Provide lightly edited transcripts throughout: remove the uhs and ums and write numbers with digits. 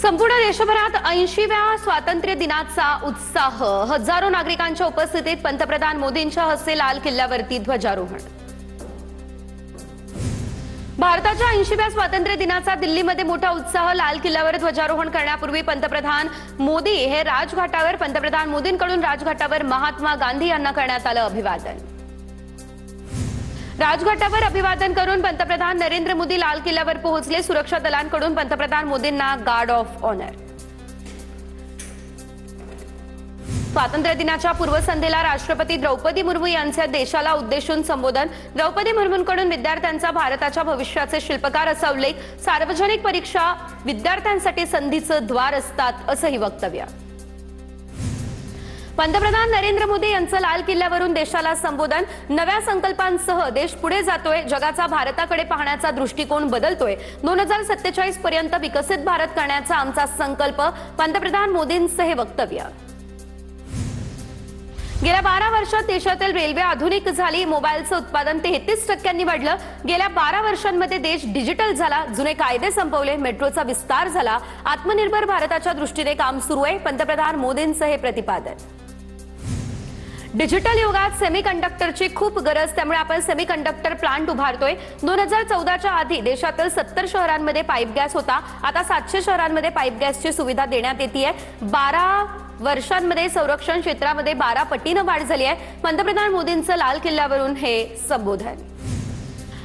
संपूर्ण देशभरात 80व्या स्वातंत्र्य दिनाचा उत्साह। हजारो नागरिकांच्या उपस्थितीत पंतप्रधान मोदींच्या हस्ते लाल किल्ल्यावरती ध्वजारोहण। भारताच्या 80व्या स्वातंत्र्य दिनाचा दिल्लीमध्ये मोठा उत्साह। लाल किल्ल्यावर ध्वजारोहण करण्यापूर्वी पंतप्रधान मोदी हे राजघाटावर पंतप्रधान मोदींकडून राजघाटावर महात्मा गांधी यांना करण्यात आलं अभिवादन। राजघाटावर अभिवादन करून पंतप्रधान नरेंद्र मोदी लाल किल्ल्यावर पोहोचले। सुरक्षा दलांकडून पंतप्रधान मोदींना गार्ड ऑफ ऑनर। स्वातंत्र्य दिनाच्या पूर्वसंध्येला राष्ट्रपती द्रौपदी मुर्मू यांचे देशाला उद्देशून संबोधन। द्रौपदी मुर्मूंकडून विद्यार्थ्यांचा भारताच्या भविष्याचे शिल्पकार असा उल्लेख। सार्वजनिक परीक्षा विद्यार्थ्यांसाठी संधीचं द्वार असतात असंही वक्तव्य। पंतप्रधान नरेंद्र मोदी यांचं लाल किल्ल्यावरून देशाला संबोधन। नव्या संकल्पांसह देश पुढे जातोय। जगाचा भारताकडे पाहण्याचा दृष्टिकोन बदलतोय। 2047 पर्यंत विकसित भारत करण्याचा आमचा संकल्प। पंतप्रधान मोदींचं हे वक्तव्य। गेल्या 12 वर्षात देशातील रेल्वे आधुनिक झाली। मोबाईलचं उत्पादन 33% वाढलं। गेल्या 12 वर्षांमध्ये देश डिजिटल झाला। जुने कायदे संपवले। मेट्रोचा विस्तार झाला। आत्मनिर्भर भारताच्या दृष्टीने काम सुरू आहे। पंतप्रधान मोदींचं हे प्रतिपादन। डिजिटल युगात सेमीकंडक्टरची खूप गरज, त्यामुळे आपण सेमीकंडक्टर प्लांट उभारतोय। 2014च्या आधी देशातील 70 शहरांमध्ये पाईप गॅस होता। आता 700 शहरांमध्ये पाईप गॅसची सुविधा देण्यात येते। 12 वर्षांमध्ये संरक्षण क्षेत्रामध्ये 12 पटीनं वाढ झाली आहे। पंतप्रधान मोदींचं लाल किल्ल्यावरून हे संबोधन।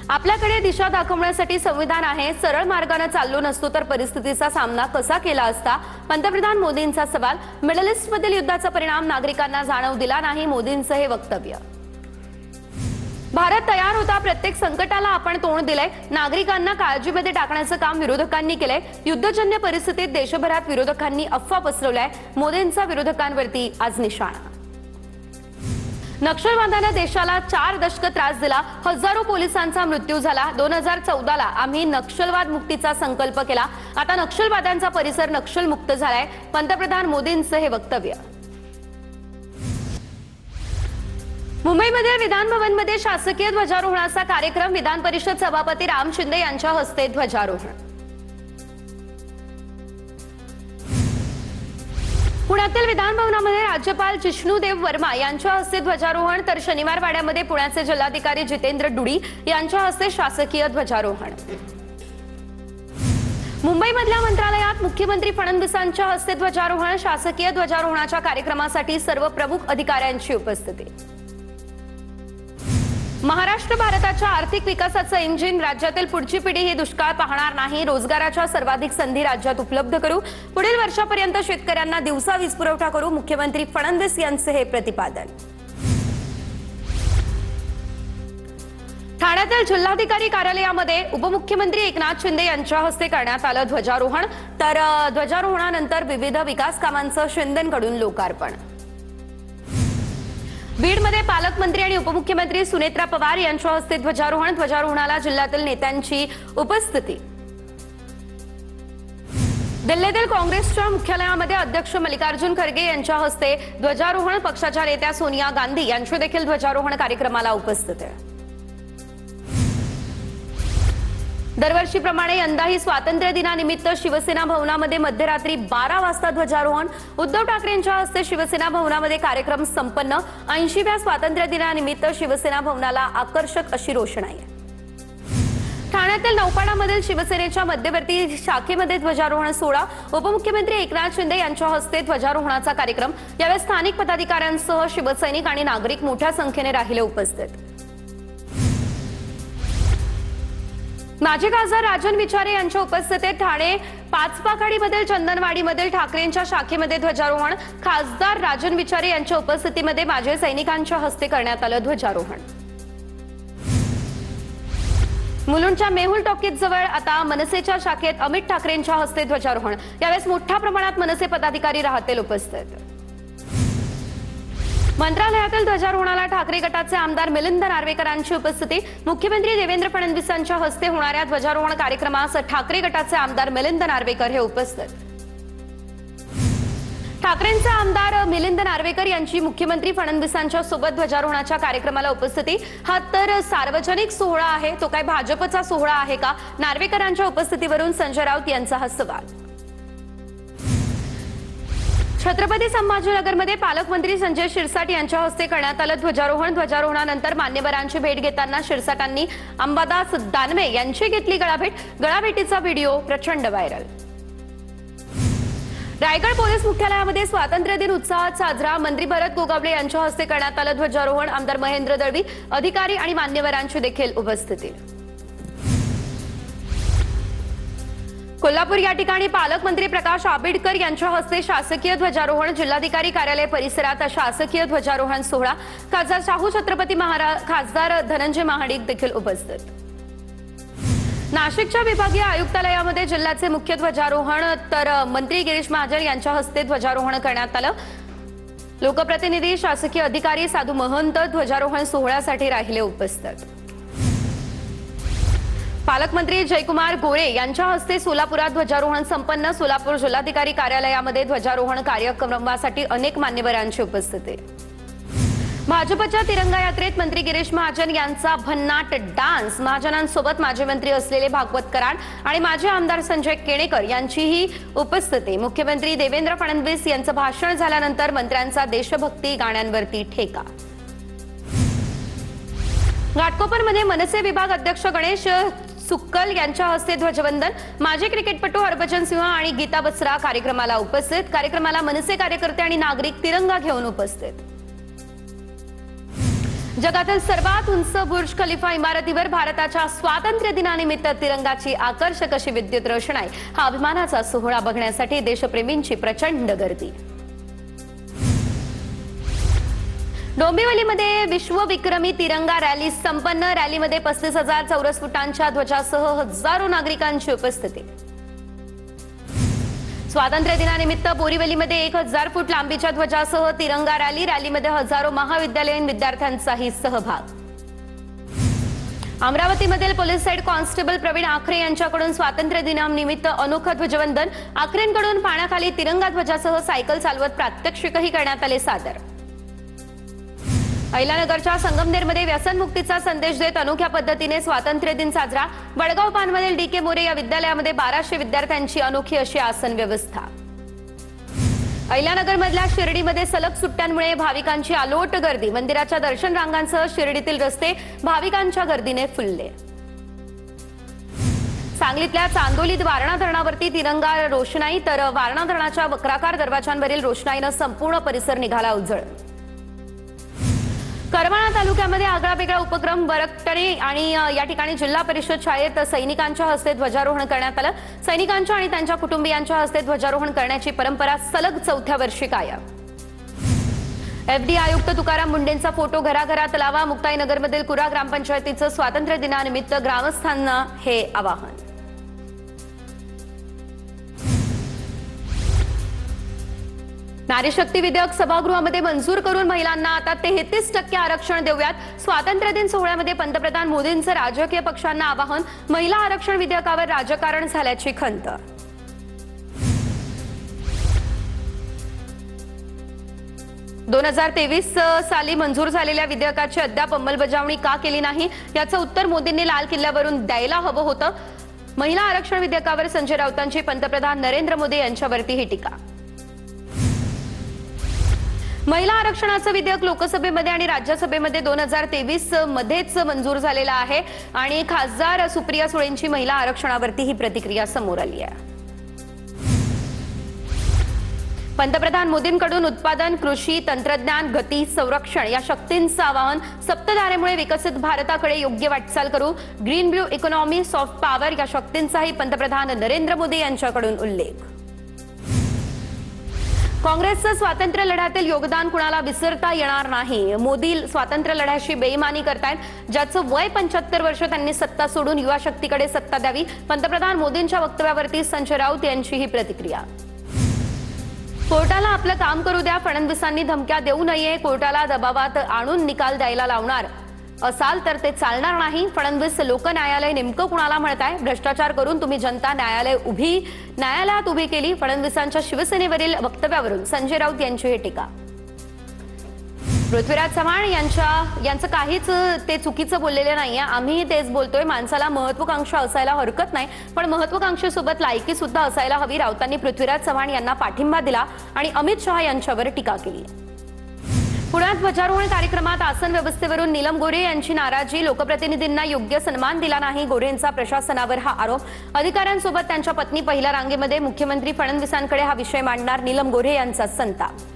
आपल्याकडे दिशा दाखवण्यासाठी संविधान आहे। सरळ मार्गाने चाललो नसतो तर परिस्थितीचा सामना कसा केला असता। पंतप्रधान मोदींचा सवाल। मिडल ईस्टमधील युद्धाचा परिणाम नागरिकांना जाणवू दिला नाही। मोदींचं हे वक्तव्य। भारत तयार होता। प्रत्येक संकटाला आपण तोंड दिलंय। नागरिकांना काळजीमध्ये टाकण्याचं काम विरोधकांनी केलंय। युद्धजन्य परिस्थितीत देशभरात विरोधकांनी अफवा पसरवल्या। मोदींचा विरोधकांवरती आज निशाणा। नक्षलवादाने देशाला 4 दशक त्रास दिला। हजारो पोलिसांचा मृत्यू झाला। 2014ला आम्ही नक्षलवाद मुक्तीचा संकल्प केला। आता नक्षलवाद्यांचा परिसर नक्षलमुक्त झालाय। पंतप्रधान मोदींचं हे वक्तव्य। मुंबईमध्ये विधान भवनमध्ये शासकीय ध्वजारोहणाचा कार्यक्रम। विधान परिषद सभापती राम शिंदे यांच्या हस्ते ध्वजारोहण। पुण्यातील विधान भवनामध्ये राज्यपाल जिष्णुदेव वर्मा यांच्या हस्ते ध्वजारोहण, तर शनिवार वाड्यामध्ये पुण्याचे जिल्हाधिकारी जितेंद्र डुडी यांच्या हस्ते शासकीय ध्वजारोहण। मुंबईमधल्या मंत्रालयात मुख्यमंत्री फडणवीसांच्या हस्ते ध्वजारोहण। शासकीय ध्वजारोहणाच्या कार्यक्रमासाठी सर्व प्रमुख अधिकाऱ्यांची उपस्थिती। महाराष्ट्र भारताच्या आर्थिक विकासाचं इंजिन। राज्यातील पुढची पिढी ही दुष्काळ पाहणार नाही। रोजगाराच्या सर्वाधिक संधी राज्यात उपलब्ध करू। पुढील वर्षापर्यंत शेतकऱ्यांना दिवसा वीज पुरवठा करू। मुख्यमंत्री फडणवीस यांचे हे प्रतिपादन। ठाण्यातील जिल्हाधिकारी कार्यालयामध्ये उपमुख्यमंत्री एकनाथ शिंदे यांच्या हस्ते करण्यात आलं ध्वजारोहण, तर ध्वजारोहणानंतर विविध विकास कामांचं शिंदेंकडून लोकार्पण। बीडमध्ये पालकमंत्री आणि उपमुख्यमंत्री सुनेत्रा पवार यांच्या हस्ते ध्वजारोहण। ध्वजारोहणाला जिल्ह्यातील नेत्यांची उपस्थिती। दिल्लीतील काँग्रेसच्या मुख्यालयामध्ये अध्यक्ष मल्लिकार्जुन खरगे यांच्या हस्ते ध्वजारोहण। पक्षाच्या नेत्या सोनिया गांधी यांची देखील ध्वजारोहण कार्यक्रमाला उपस्थित आहे। दरवर्षीप्रमाणे यंदाही स्वातंत्र्य दिनानिमित्त शिवसेना भवनामध्ये मध्यरात्री 12 वाजता ध्वजारोहण। उद्धव ठाकरेंच्या हस्ते शिवसेना भवनामध्ये कार्यक्रम संपन्न। 80व्या स्वातंत्र्य दिनानिमित्त शिवसेना भवनाला आकर्षक अशी रोषणाई आहे। ठाण्यातील नौपाडामधील शिवसेनेच्या मध्यवर्ती शाखेमध्ये ध्वजारोहण सोहळा। उपमुख्यमंत्री एकनाथ शिंदे यांच्या हस्ते ध्वजारोहणाचा कार्यक्रम। यावेळी स्थानिक पदाधिकाऱ्यांसह शिवसैनिक आणि नागरिक मोठ्या संख्येने राहिले उपस्थित। माजी खासदार राजन विचारे यांच्या उपस्थितीत ठाणे पाचपाखाडीमधील चंदनवाडीमधील ठाकरेंच्या शाखेमध्ये ध्वजारोहण। खासदार राजन विचारे यांच्या उपस्थितीमध्ये माजी सैनिकांच्या हस्ते करण्यात आलं ध्वजारोहण। मुलुंडच्या मेहुल टॉकीज जवळ आता मनसेच्या शाखेत अमित ठाकरेंच्या हस्ते ध्वजारोहण। यावेळेस मोठ्या प्रमाणात मनसे पदाधिकारी राहतील उपस्थित। मंत्रालयातील ध्वजारोहणाला ठाकरे गटाचे आमदार मिलिंद नार्वेकरांची उपस्थिती। मुख्यमंत्री देवेंद्र फडणवीसांच्या हस्ते होणाऱ्या ध्वजारोहण कार्यक्रमास ठाकरे गटाचे आमदार मिलिंद नार्वेकर हे उपस्थित। ठाकरेंचे आमदार मिलिंद नार्वेकर यांची मुख्यमंत्री फडणवीसांच्या सोबत ध्वजारोहणाच्या कार्यक्रमाला उपस्थिती। हा तर सार्वजनिक सोहळा आहे, तो काय भाजपचा सोहळा आहे का? नार्वेकरांच्या उपस्थितीवरून संजय राऊत यांचा हा सवाल। छत्रपती संभाजीनगरमध्ये पालकमंत्री संजय शिरसाट यांच्या हस्ते करण्यात आलं ध्वजारोहण. ध्वजारोहणानंतर मान्यवरांची भेट घेताना शिरसाटांनी अंबादास दानवे यांची घेतली गळाभेट. गळाभेटीचा व्हिडिओ प्रचंड व्हायरल. रायगड पोलीस मुख्यालयामध्ये स्वातंत्र्य दिन उत्साहात साजरा. मंत्री भरत गोगावले यांच्या हस्ते करण्यात आलं ध्वजारोहण. आमदार महेंद्र दळवी, अधिकारी आणि मान्यवरांची देखील उपस्थिती. कोल्हापूर या ठिकाणी पालकमंत्री प्रकाश आंबेडकर यांच्या हस्ते शासकीय ध्वजारोहण. जिल्हाधिकारी कार्यालय परिसरात शासकीय ध्वजारोहण सोहळा. खासदार शाहू छत्रपती महाराज, खासदार धनंजय महाडिक देखील उपस्थित. नाशिकच्या विभागीय आयुक्तालयामध्ये जिल्ह्याचे मुख्य ध्वजारोहण, तर मंत्री गिरीश महाजन यांच्या हस्ते ध्वजारोहण करण्यात आलं. लोकप्रतिनिधी, शासकीय अधिकारी, साधू महंत ध्वजारोहण सोहळ्यासाठी राहिले उपस्थित. पालकमंत्री जयकुमार गोरे यांच्या हस्ते सोलापुरात ध्वजारोहण संपन्न. सोलापूर जिल्हाधिकारी कार्यालयामध्ये ध्वजारोहण कार्यक्रमासाठी अनेक मान्यवरांची उपस्थिती. भाजपच्या तिरंगा यात्रेत मंत्री गिरीश महाजन यांचा भन्नाट डान्स. महाजनांसोबत माजी मंत्री असलेले भागवत कराड आणि माजी आमदार संजय केणेकर यांचीही उपस्थिती. मुख्यमंत्री देवेंद्र फडणवीस यांचं भाषण झाल्यानंतर मंत्र्यांचा देशभक्ती गाण्यांवरती ठेका. घाटकोपरमध्ये मनसे विभाग अध्यक्ष गणेश सुक्कल यांच्या हस्ते ध्वजवंदन. माजी क्रिकेटपटू हरभजन सिंह आणि गीता बसरा कार्यक्रमाला उपस्थित. कार्यक्रमाला मनसे कार्यकर्ते आणि नागरिक तिरंगा घेऊन उपस्थित. जगातील सर्वात उंच बुर्ज खलिफा इमारतीवर भारताच्या स्वातंत्र्य दिनानिमित्त तिरंगाची आकर्षक अशी विद्युत रोषणाई. हा अभिमानाचा सोहळा बघण्यासाठी देशप्रेमींची प्रचंड गर्दी. डोंबिवलीमध्ये विश्वविक्रमी तिरंगा रॅली संपन्न. रॅलीमध्ये 35,000 चौरस फुटांच्या ध्वजासह हजारो नागरिकांची उपस्थिती. स्वातंत्र्य दिनानिमित्त बोरीवलीमध्ये 1000 फूट लांबीच्या ध्वजासह तिरंगा रॅली. रॅलीमध्ये हजारो महाविद्यालयीन विद्यार्थ्यांचाही सहभाग. अमरावतीमधील police head constable Pravin Akhare यांच्याकडून स्वातंत्र्य दिनानिमित्त अनोखं ध्वजवंदन. आखरेंकडून पाण्याखाली तिरंगा ध्वजासह सायकल चालवत प्रात्यक्षिकही करण्यात आले सादर. अहिल्यानगरच्या संगमनेरमध्ये व्यसनमुक्तीचा संदेश देत अनोख्या पद्धतीने स्वातंत्र्य दिन साजरा. वडगाव पानमधील DK मोरे या विद्यालयामध्ये 1200 विद्यार्थ्यांची अनोखी अशी आसन व्यवस्था. अहिल्यानगरमधल्या शिर्डीमध्ये सलग सुट्ट्यांमुळे भाविकांची अलोट गर्दी. मंदिराच्या दर्शन रांगांसह शिर्डीतील रस्ते भाविकांच्या गर्दीने फुलले. सांगलीतल्या चांदोलीत वारणा धरणावरती तिरंगा रोषणाई, तर वारणा धरणाच्या वक्राकार दरवाजांवरील रोषणाईनं संपूर्ण परिसर निघाला उजळ. करमाळा तालुक्यामध्ये आगळावेगळा उपक्रम. वरकटणे आणि या ठिकाणी जिल्हा परिषद शाळेत सैनिकांच्या हस्ते ध्वजारोहण करण्यात आलं. सैनिकांच्या आणि त्यांच्या कुटुंबियांच्या हस्ते ध्वजारोहण करण्याची परंपरा सलग 4थ्या वर्षी कायम. FD आयुक्त तुकाराम मुंडेंचा फोटो घराघरात लावा. मुक्ताईनगरमधील कुरा ग्रामपंचायतीचं स्वातंत्र्य दिनानिमित्त ग्रामस्थांना हे आवाहन. नारी शक्ती विधेयक सभागृहामध्ये मंजूर करून महिलांना आता 33% आरक्षण देऊयात. स्वातंत्र्य दिन सोहळ्यामध्ये पंतप्रधान मोदींचं राजकीय पक्षांना आवाहन. महिला आरक्षण विधेयकावर राजकारण झाल्याची खंत. साली मंजूर झालेल्या विधेयकाची अद्याप अंमलबजावणी का केली नाही, याचं उत्तर मोदींनी लाल किल्ल्यावरून द्यायला हवं होतं. महिला आरक्षण विधेयकावर संजय राऊतांची पंतप्रधान नरेंद्र मोदी यांच्यावरती ही टीका. महिला आरक्षणाचं विधेयक लोकसभेमध्ये आणि राज्यसभेमध्ये 2023 मध्येच मंजूर झालेलं आहे आणि खासदार सुप्रिया सुळेंची महिला आरक्षणावरती ही प्रतिक्रिया समोर आली आहे. पंतप्रधान मोदींकडून उत्पादन, कृषी, तंत्रज्ञान, गती, संरक्षण या शक्तींचं आवाहन. सप्तधारेमुळे विकसित भारताकडे योग्य वाटचाल करू. Green blue economy, soft power या शक्तींचाही पंतप्रधान नरेंद्र मोदी यांच्याकडून उल्लेख. काँग्रेसचं स्वातंत्र्य लढ्यातील योगदान कुणाला विसरता येणार नाही. मोदी स्वातंत्र्य लढ्याशी बेईमानी करतायत. ज्याचं वय 75 वर्ष त्यांनी सत्ता सोडून युवा शक्तीकडे सत्ता द्यावी. पंतप्रधान मोदींच्या वक्तव्यावरती संजय राऊत यांची ही प्रतिक्रिया. कोर्टाला आपलं काम करू द्या. फडणवीसांनी धमक्या देऊ नये. कोर्टाला दबावात आणून निकाल द्यायला लावणार असाल तर ते चालणार नाही. फडणवीस लोक न्यायालय नेमकं कुणाला म्हणताय? भ्रष्टाचार करून तुम्ही जनता न्यायालयात उभी केली. फडणवीसांच्या शिवसेनेवरील वक्तव्यावरून संजय राऊत यांची ही टीका. पृथ्वीराज चव्हाण यांचं काहीच ते चुकीचं बोललेलं नाहीये. आम्ही तेच बोलतोय. माणसाला महत्वाकांक्षा असायला हरकत नाही, पण महत्वाकांक्षेसोबत लायकी सुद्धा असायला हवी. राऊतांनी पृथ्वीराज चव्हाण यांना पाठिंबा दिला आणि अमित शहा यांच्यावर टीका केली. पुण्यात ध्वजारोहण कार्यक्रमात आसन व्यवस्थेवरून नीलम गोऱ्हे यांची नाराजी. लोकप्रतिनिधींना योग्य सन्मान दिला नाही, गोऱ्हेंचा प्रशासनावर हा आरोप. अधिकाऱ्यांसोबत त्यांच्या पत्नी पहिल्या रांगेमध्ये. मुख्यमंत्री फडणवीसांकडे हा विषय मांडणार नीलम गोऱ्हे यांचा संताप.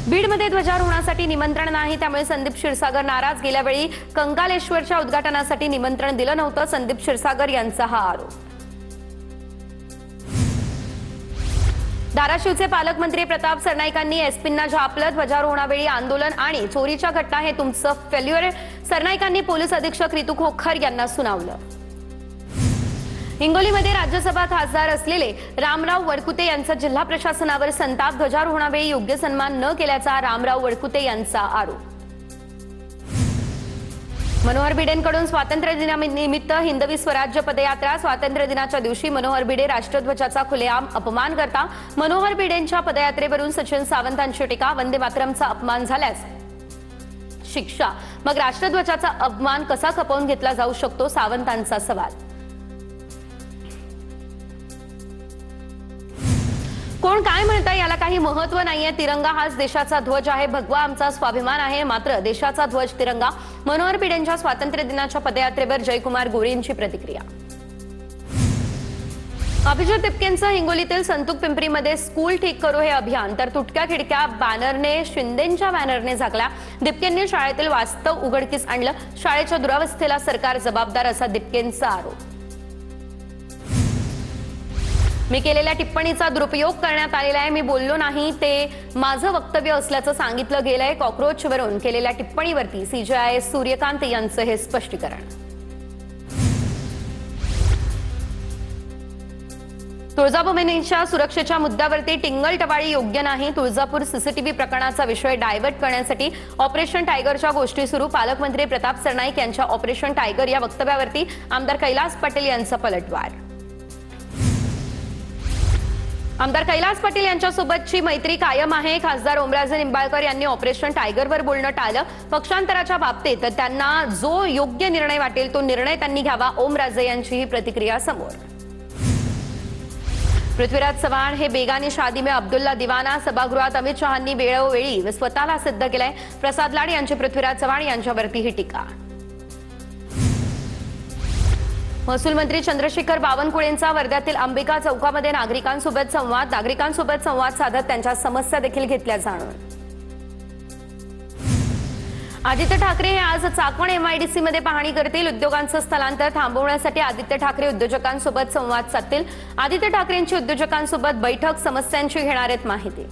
बीडमध्ये ध्वजारोहणासाठी निमंत्रण नाही, त्यामुळे संदीप क्षीरसागर नाराज. गेल्या वेळी कंकालेश्वरच्या उद्घाटनासाठी निमंत्रण दिलं नव्हतं, संदीप क्षीरसागर यांचा हा आरोप. धाराशिवचे पालकमंत्री प्रताप सरनाईकांनी एसपींना झापलं. ध्वजारोहणावेळी आंदोलन आणि चोरीच्या घटना हे तुमचं फेल्युअर, सरनाईकांनी पोलीस अधीक्षक रितू खोखर यांना सुनावलं. हिंगोलीमध्ये राज्यसभा खासदार असलेले रामराव वडकुते यांचा जिल्हा प्रशासनावर संताप. ध्वजारोहणावेळी योग्य सन्मान न केल्याचा रामराव वडकुते यांचा आरोप. मनोहर भिडेंकडून स्वातंत्र्य दिनानिमित्त हिंदवी स्वराज्य पदयात्रा. स्वातंत्र्य दिनाच्या दिवशी मनोहर भिडे राष्ट्रध्वजाचा खुलेआम अपमान करता. मनोहर भिडेंच्या पदयात्रेवरून सचिन सावंतांची टीका. वंदे मातरमचा अपमान झाल्यास शिक्षा, मग राष्ट्रध्वजाचा अपमान कसा खपवून घेतला जाऊ शकतो, सावंतांचा सवाल. कोण काय म्हणतं याला काही महत्व नाहीये. तिरंगा हाच देशाचा ध्वज आहे, भगवा आमचा स्वाभिमान आहे, मात्र देशाचा ध्वज तिरंगा. मनोहर भिडेंच्या स्वातंत्र्य दिनाच्या पदयात्रेवर जयकुमार गोरेंची प्रतिक्रिया. अभिजित तिपकेंचं हिंगोलीतील संतूक पिंपरीमध्ये स्कूल ठीक करो हे अभियान, तर तुटक्या खिडक्या बॅनरने शिंदेंच्या बॅनरने झाकल्या. दिपकेंनी शाळेतील वास्तव उघडकीस आणलं. शाळेच्या दुरावस्थेला सरकार जबाबदार असा दिपकेंचा आरोप. मी केलेल्या टिप्पणीचा दुरुपयोग करण्यात आलेला आहे, मी बोललो नाही, ते माझं वक्तव्य असल्याचं सांगितलं गेलंय. कॉक्रोचवरून केलेल्या टिप्पणीवरती सीजेआय सूर्यकांत यांचं हे स्पष्टीकरण. तुळजाभवानीच्या सुरक्षेच्या मुद्द्यावरती टिंगलटवाळी योग्य नाही. तुळजापूर सीसीटीव्ही प्रकरणाचा विषय डायव्हर्ट करण्यासाठी ऑपरेशन टायगरच्या गोष्टी सुरू. पालकमंत्री प्रताप सरनाईक यांच्या ऑपरेशन टायगर या वक्तव्यावरती आमदार कैलास पाटील यांचा पलटवार. आमदार कैलास पाटील यांच्यासोबतची मैत्री कायम आहे. खासदार ओमराजे निंबाळकर यांनी ऑपरेशन टायगरवर बोलणं टाळलं. पक्षांतराच्या बाबतीत त्यांना जो योग्य निर्णय वाटेल तो निर्णय त्यांनी घ्यावा. ओमराजे यांची ही प्रतिक्रिया समोर. पृथ्वीराज चव्हाण हे बेगानी शादी में अब्दुल्ला दिवाना. सभागृहात अमित शहांनी वेळोवेळी स्वतःला सिद्ध केलंय. प्रसाद लाड यांची पृथ्वीराज चव्हाण यांच्यावरती ही टीका. महसूल मंत्री चंद्रशेखर बावनकुळेंचा वर्ध्यातील अंबिका चौकामध्ये नागरिकांसोबत संवाद साधत त्यांच्या समस्या देखील घेतल्या जाणून. आदित्य ठाकरे हे आज चाकण एमआयडीसी मध्ये पाहणी करतील. उद्योगांचं स्थलांतर थांबवण्यासाठी आदित्य ठाकरे उद्योजकांसोबत संवाद साधतील. आदित्य ठाकरेंची उद्योजकांसोबत बैठक, समस्यांची घेणार आहेत माहिती.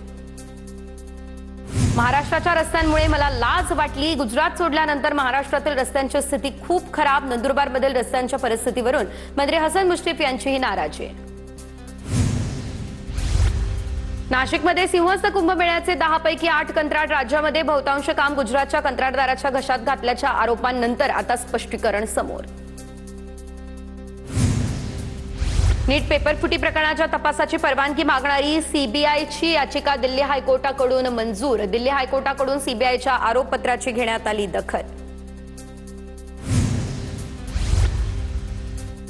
महाराष्ट्राच्या रस्त्यांमुळे मला लाज वाटली. गुजरात सोडल्यानंतर महाराष्ट्रातील रस्त्यांची स्थिती खूप खराब. नंदुरबारमधील रस्त्यांच्या परिस्थितीवरून मंत्री हसन मुश्रीफ यांचीही नाराजी. नाशिकमध्ये सिंहस्थ कुंभमेळ्याचे 10 पैकी 8 कंत्राट राज्यामध्ये. बहुतांश काम गुजरातच्या कंत्राटदाराच्या घशात घातल्याच्या आरोपांनंतर आता स्पष्टीकरण समोर. नीट पेपरफुटी प्रकरणाच्या तपासाची परवानगी मागणारी सीबीआयची याचिका दिल्ली हायकोर्टाकडून मंजूर. दिल्ली हायकोर्टाकडून सीबीआयच्या आरोपपत्राची घेण्यात आली दखल.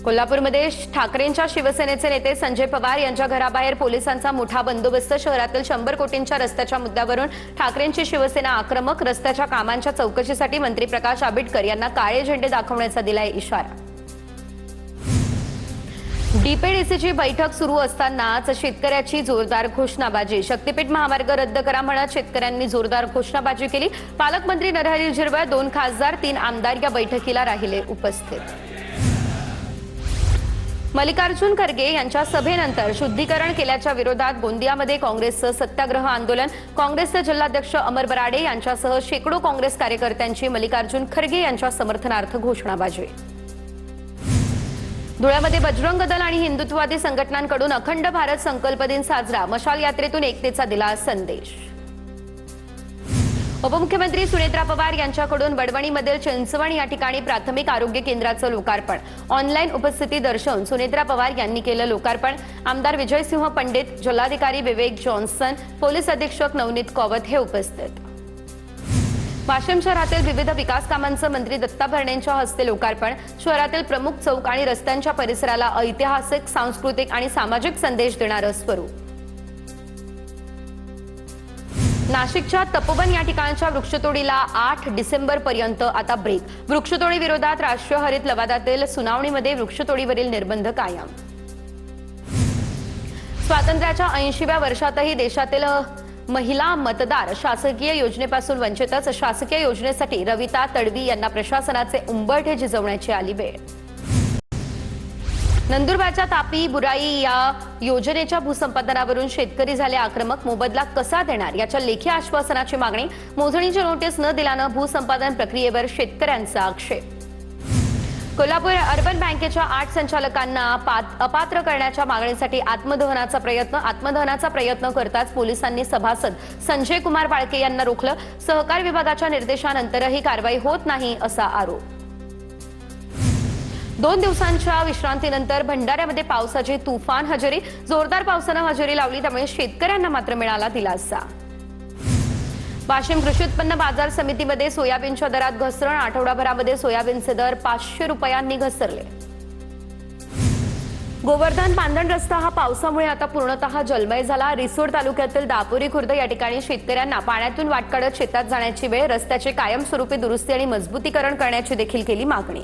कोल्हापूरमध्ये ठाकरेंच्या शिवसेनेचे नेते संजय पवार यांच्या घराबाहेर पोलिसांचा मोठा बंदोबस्त. शहरातील 100 कोटींच्या रस्त्याच्या मुद्द्यावरून ठाकरेंची शिवसेना आक्रमक. रस्त्याच्या कामांच्या चौकशीसाठी मंत्री प्रकाश आंबेडकर यांना काळे झेंडे दाखवण्याचा दिलाय इशारा. डीपीडीसीची बैठक सुरू असतानाच शेतकऱ्याची जोरदार घोषणाबाजी. शक्तीपीठ महामार्ग रद्द करा म्हणत शेतकऱ्यांनी जोरदार घोषणाबाजी केली. पालकमंत्री नरहरी झिरवळ, 2 खासदार, 3 आमदार या बैठकीला राहिले उपस्थित. मल्लिकार्जुन खरगे यांच्या सभेनंतर शुद्धीकरण केल्याच्या विरोधात गोंदियामध्ये काँग्रेसचं सत्याग्रह आंदोलन. काँग्रेसचे जिल्हाध्यक्ष अमर बराडे यांच्यासह शेकडो काँग्रेस कार्यकर्त्यांची मल्लिकार्जुन खरगे यांच्या समर्थनार्थ घोषणाबाजी. धुळ्यामध्ये बजरंग दल आणि हिंदुत्ववादी संघटनांकडून अखंड भारत संकल्प दिन साजरा. मशाल यात्रेतून एकतेचा दिला संदेश. उपमुख्यमंत्री सुनेत्रा पवार यांच्याकडून वडवणीमधील चिंचवण या ठिकाणी प्राथमिक आरोग्य केंद्राचं लोकार्पण. ऑनलाईन उपस्थिती दर्शवून सुनेत्रा पवार यांनी केलं लोकार्पण. आमदार विजयसिंह पंडित, जिल्हाधिकारी विवेक जॉन्सन, पोलीस अधीक्षक नवनीत कौवत हे उपस्थित. वाशिम शहरातील विविध विकास कामांचं मंत्री दत्ता भरणेंच्या हस्ते लोकार्पण। शहरातील प्रमुख चौक आणि रस्त्यांच्या परिसराला ऐतिहासिक, सांस्कृतिक आणि सामाजिक संदेश देणारं स्वरूप। नाशिकच्या तपोवन या ठिकाणच्या वृक्षतोडीला 8 डिसेंबर पर्यंत आता ब्रेक। वृक्षतोडी विरोधात राष्ट्रीय हरित लवादातील सुनावणीमध्ये वृक्षतोडीवरील निर्बंध कायम। स्वातंत्र्याच्या 80व्या वर्षातही देशातील महिला मतदार शासकीय योजनेपासून वंचितच। शासकीय योजनेसाठी रविता तडवी यांना प्रशासनाचे उंबरठे झिजवण्याची आली वेळ। नंदुरबारच्या तापी बुराई या योजनेच्या भूसंपादनावरून शेतकरी झाले आक्रमक। मोबदला कसा देणार याच्या लेखी आश्वासनाची मागणी। मोजणीची नोटीस न दिल्यानं भूसंपादन प्रक्रियेवर शेतकऱ्यांचा आक्षेप। कोल्हापूर अर्बन बँकेच्या 8 संचालकांना अपात्र करण्याच्या मागणीसाठी आत्मदहनाचा प्रयत्न करताच पोलिसांनी सभासद संजय कुमार बाळके यांना रोखलं। सहकार विभागाच्या निर्देशानंतरही कारवाई होत नाही असा आरोप। 2 दिवसांच्या विश्रांतीनंतर भंडाऱ्यामध्ये पावसाची तुफान हजेरी। जोरदार पावसानं हजेरी लावली, त्यामुळे शेतकऱ्यांना मात्र मिळाला दिलासा। वाशिम कृषी उत्पन्न बाजार समितीमध्ये सोयाबीनच्या दरात घसरण। आठवडाभरामध्ये सोयाबीनचे दर 500 रुपयांनी घसरले। गोवर्धन पांधण रस्ता हा पावसामुळे आता पूर्णतः जलमय झाला। रिसोड तालुक्यातील दापोरी खुर्द या ठिकाणी शेतकऱ्यांना पाण्यातून वाट काढत शेतात जाण्याची वेळ। रस्त्याचे कायमस्वरूपी दुरुस्ती आणि मजबूतीकरण करण्याची देखील केली मागणी।